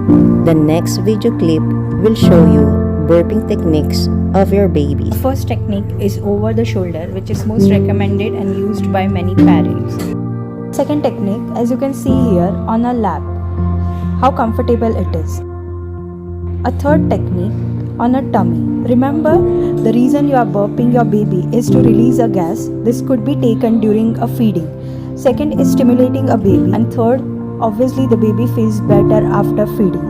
The next video clip will show you burping techniques of your baby. First technique is over the shoulder, which is most recommended and used by many parents. Second technique, as you can see here, on a lap, how comfortable it is. A third technique, on a tummy. Remember, the reason you are burping your baby is to release a gas. This could be taken during a feeding. Second is stimulating a baby, and third, obviously the baby feels better after feeding.